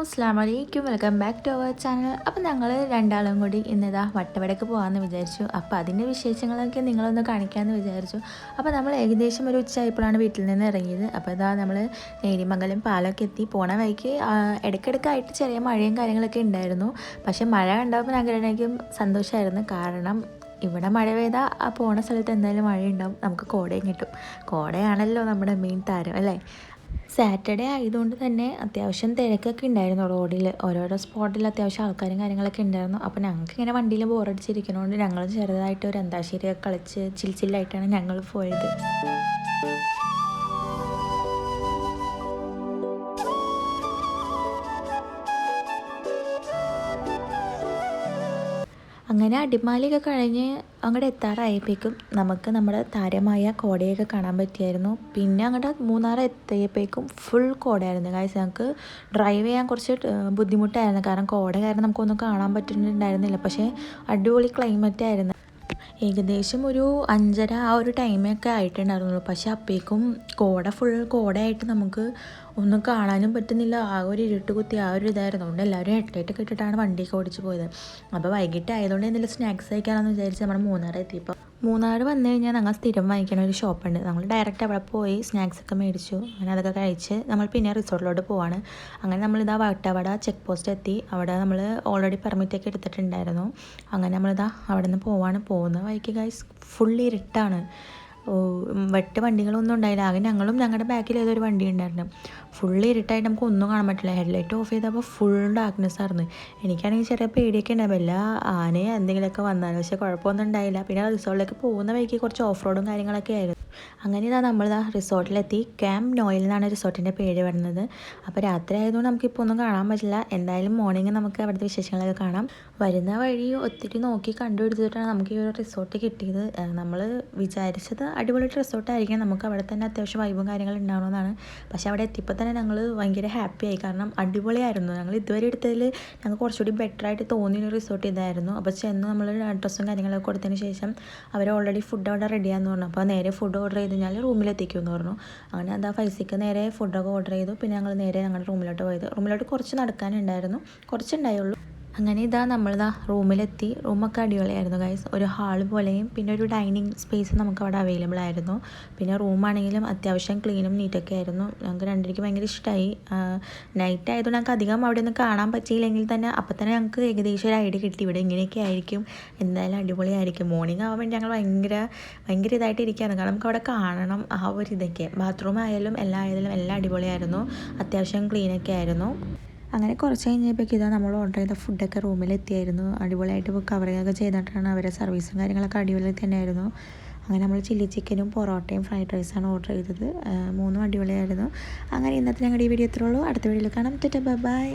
അസ്സലാമു അലൈക്കും, welcome back to our channel. അപ്പോൾ ഞങ്ങൾ രണ്ടാളും കൂടി ഇന്നിതാ വട്ടവടക്ക് പോകാമെന്ന് വിചാരിച്ചു. അപ്പോൾ അതിൻ്റെ വിശേഷങ്ങളൊക്കെ നിങ്ങളൊന്ന് കാണിക്കാമെന്ന് വിചാരിച്ചു. അപ്പോൾ നമ്മൾ ഏകദേശം ഒരു ഉച്ചയായപ്പോഴാണ് വീട്ടിൽ നിന്ന് ഇറങ്ങിയത്. അപ്പോൾ ഇതാ നമ്മൾ നേരിമംഗലം പാലമൊക്കെ എത്തി. പോണ വഴിക്ക് ഇടയ്ക്കിടയ്ക്കായിട്ട് ചെറിയ മഴയും കാര്യങ്ങളൊക്കെ ഉണ്ടായിരുന്നു. പക്ഷേ മഴ കണ്ടപ്പോൾ ഞങ്ങൾക്ക് സന്തോഷമായിരുന്നു. കാരണം ഇവിടെ മഴ പെയ്താൽ ആ പോണ സ്ഥലത്ത് എന്തായാലും മഴയുണ്ടാവും, നമുക്ക് കോടയും കിട്ടും. കോടയാണല്ലോ നമ്മുടെ മെയിൻ താരം അല്ലേ. സാറ്റർഡേ ആയതുകൊണ്ട് തന്നെ അത്യാവശ്യം തിരക്കൊക്കെ ഉണ്ടായിരുന്നു റോഡിൽ. ഓരോരോ സ്പോട്ടിൽ അത്യാവശ്യം ആൾക്കാരും കാര്യങ്ങളൊക്കെ ഉണ്ടായിരുന്നു. അപ്പോൾ ഞങ്ങൾക്ക് ഇങ്ങനെ വണ്ടിയിൽ ബോറടിച്ചിരിക്കുന്നതുകൊണ്ട് ഞങ്ങൾ ചെറുതായിട്ട് ഒരു അന്താക്ഷരിയൊക്കെ കളിച്ച് ചില്ലായിട്ടാണ് ഞങ്ങൾ പോയത്. അങ്ങനെ അടിമാലിയൊക്കെ കഴിഞ്ഞ് അങ്ങോട്ട് എത്താറായപ്പോഴേക്കും നമുക്ക് നമ്മുടെ താരമായ കോടയൊക്കെ കാണാൻ പറ്റിയായിരുന്നു. പിന്നെ അങ്ങോട്ട് മൂന്നാർ എത്തിയപ്പോഴേക്കും ഫുൾ കോടയായിരുന്നു ഗൈസ്. ഞങ്ങൾക്ക് ഡ്രൈവ് ചെയ്യാൻ കുറച്ച് ബുദ്ധിമുട്ടായിരുന്നു, കാരണം കോട കാരണം നമുക്കൊന്നും കാണാൻ പറ്റുന്നുണ്ടായിരുന്നില്ല. പക്ഷേ അടിപൊളി ക്ലൈമറ്റ് ആയിരുന്നു. ഏകദേശം ഒരു 5:30 ആ ഒരു ടൈമൊക്കെ ആയിട്ടുണ്ടായിരുന്നുള്ളൂ. പക്ഷേ അപ്പോഴേക്കും ഫുൾ കോടയായിട്ട് നമുക്ക് ഒന്നും കാണാനും പറ്റുന്നില്ല. ആ ഒരു ഇരുട്ട് കുത്തി ആ ഒരു ഇതായിരുന്നു. അതുകൊണ്ട് എല്ലാവരും ഹെഡ്ലൈറ്റൊക്കെ ഇട്ടിട്ടാണ് വണ്ടിയൊക്കെ ഓടിച്ച് പോയത്. അപ്പോൾ വൈകിട്ട് ആയതുകൊണ്ട് എന്തെങ്കിലും സ്നാക്സ് കഴിക്കാമെന്ന് വിചാരിച്ച് നമ്മൾ മൂന്നാർ എത്തിയപ്പോൾ മൂന്നാർ വന്നു കഴിഞ്ഞാൽ ഞങ്ങൾ സ്ഥിരം വാങ്ങിക്കുന്ന ഒരു ഷോപ്പുണ്ട്. നമ്മൾ ഡയറക്റ്റ് അവിടെ പോയി സ്നാക്സൊക്കെ മേടിച്ചു. അങ്ങനെ അതൊക്കെ കഴിച്ച് നമ്മൾ പിന്നെ റിസോർട്ടിലോട്ട് പോവാണ്. അങ്ങനെ നമ്മളിതാ വട്ടവട ചെക്ക് പോസ്റ്റ് എത്തി. അവിടെ നമ്മൾ ഓൾറെഡി പെർമിറ്റൊക്കെ എടുത്തിട്ടുണ്ടായിരുന്നു. അങ്ങനെ നമ്മളിതാ അവിടെ നിന്ന് പോകുന്ന വഴിക്ക് ഗൈസ് ഫുൾ ഇരുട്ടാണ്. വണ്ടികളൊന്നും ഉണ്ടായില്ല. ആകെ ഞങ്ങളും ഞങ്ങളുടെ ബാക്കിൽ ഏതൊരു വണ്ടി ഉണ്ടായിരുന്നു. ഫുൾ ഇരുട്ടായിട്ട് നമുക്ക് ഒന്നും കാണാൻ പറ്റില്ല. ഹെഡ്ലൈറ്റ് ഓഫ് ചെയ്തപ്പോൾ ഫുൾ ഡാർക്ക്നെസ് ആയിരുന്നു. എനിക്കാണെങ്കിൽ ചെറിയ പേടിയൊക്കെ ഉണ്ടാവും, എല്ലാ ആനയോ എന്തെങ്കിലുമൊക്കെ വന്നാലും. പക്ഷേ കുഴപ്പമൊന്നും ഉണ്ടായില്ല. പിന്നെ റിസോർട്ടിലേക്ക് പോകുന്ന വഴിക്ക് കുറച്ച് ഓഫ് റോഡും കാര്യങ്ങളൊക്കെ ആയിരുന്നു. അങ്ങനെ നമ്മളിതാ റിസോർട്ടിലെത്തി. ക്യാമ്പ് നോയിൽ എന്നാണ് റിസോർട്ടിൻ്റെ പേര് വരുന്നത്. അപ്പോൾ രാത്രി ആയതുകൊണ്ട് നമുക്കിപ്പോൾ ഒന്നും കാണാൻ പറ്റില്ല. എന്തായാലും മോർണിംഗ് നമുക്ക് അവിടുത്തെ വിശേഷങ്ങളൊക്കെ കാണാം. വരുന്ന വഴി ഒത്തിരി നോക്കി കണ്ടുപിടിച്ചിട്ടാണ് നമുക്ക് ഈ ഒരു റിസോർട്ട് കിട്ടിയത്. നമ്മൾ വിചാരിച്ചത് അടിപൊളി റിസോർട്ടായിരിക്കും, നമുക്ക് അവിടെ തന്നെ അത്യാവശ്യം വൈബും കാര്യങ്ങളും ഉണ്ടാവണമെന്നാണ്. പക്ഷേ അവിടെ എത്തിയപ്പോൾ തന്നെ ഞങ്ങൾ ഭയങ്കര ഹാപ്പിയായി, കാരണം അടിപൊളിയായിരുന്നു. ഞങ്ങൾ ഇതുവരെ എടുത്തതിൽ ഞങ്ങൾക്ക് കുറച്ചുകൂടി ബെറ്ററായിട്ട് തോന്നിയൊരു റിസോർട്ട് ഇതായിരുന്നു. അപ്പോൾ ചെന്ന് നമ്മൾ ഡ്രസ്സും കാര്യങ്ങളൊക്കെ കൊടുത്തതിന് ശേഷം അവർ ഓൾറെഡി ഫുഡ് അവിടെ റെഡിയാന്ന് പറഞ്ഞു. അപ്പോൾ നേരെ ഫുഡ് ഓർഡർ ചെയ്ത് കഴിഞ്ഞാൽ റൂമിലെത്തിക്കുമെന്ന് പറഞ്ഞു. അങ്ങനെ എന്താ പൈസയ്ക്ക് നേരെ ഫുഡൊക്കെ ഓർഡർ ചെയ്തു. പിന്നെ ഞങ്ങൾ നേരെ ഞങ്ങളുടെ റൂമിലോട്ട് പോയത്. റൂമിലോട്ട് കുറച്ച് നടക്കാനുണ്ടായിരുന്നു, കുറച്ചുണ്ടായുള്ളൂ. അങ്ങനെ നമ്മളിതാ റൂമിലെത്തി. റൂമൊക്കെ അടിപൊളിയായിരുന്നു ഗൈസ്. ഒരു ഹാൾ പോലെയും പിന്നെ ഒരു ഡൈനിങ് സ്പേസ് നമുക്ക് അവിടെ അവൈലബിൾ ആയിരുന്നു. പിന്നെ റൂമാണെങ്കിലും അത്യാവശ്യം ക്ലീനും നീറ്റൊക്കെ ആയിരുന്നു. ഞങ്ങൾക്ക് രണ്ടിലേക്ക് ഭയങ്കര ഇഷ്ടമായി. നൈറ്റ് ആയതുകൊണ്ട് ഞങ്ങൾക്ക് അധികം അവിടെ ഒന്നും കാണാൻ പറ്റിയില്ലെങ്കിൽ തന്നെ അപ്പം തന്നെ ഞങ്ങൾക്ക് ഏകദേശം ഒരു ഐഡിയ കിട്ടി, ഇവിടെ ഇങ്ങനെയൊക്കെ ആയിരിക്കും, എന്തായാലും അടിപൊളിയായിരിക്കും. മോർണിംഗ് ആവാൻ വേണ്ടി ഞങ്ങൾ ഭയങ്കര ഇതായിട്ട് ഇരിക്കുകയാണ്, കാരണം നമുക്ക് അവിടെ കാണണം ആ ഒരു ഇതൊക്കെ. ബാത്റൂം ആയാലും എല്ലാം അടിപൊളിയായിരുന്നു, അത്യാവശ്യം ക്ലീനൊക്കെ ആയിരുന്നു. അങ്ങനെ കുറച്ച് കഴിഞ്ഞപ്പോഴേക്കും നമ്മൾ ഓർഡർ ചെയ്ത ഫുഡൊക്കെ റൂമിലെത്തിയായിരുന്നു. അടിപൊളിയായിട്ട് കവറിംഗ് ഒക്കെ ചെയ്തിട്ടാണ് അവരെ സർവീസും കാര്യങ്ങളൊക്കെ അടിപൊളി തന്നെയായിരുന്നു. അങ്ങനെ നമ്മൾ ചില്ലി ചിക്കനും പൊറോട്ടയും ഫ്രൈഡ് റൈസാണ് ഓർഡർ ചെയ്തത്. മൂന്നും അടിപൊളിയായിരുന്നു. അങ്ങനെ ഇന്നത്തെ ഞങ്ങളുടെ ഈ വീഡിയോ ഇത്രയുള്ളൂ. അടുത്ത വീഡിയോയിൽ കാണാം. ബൈ.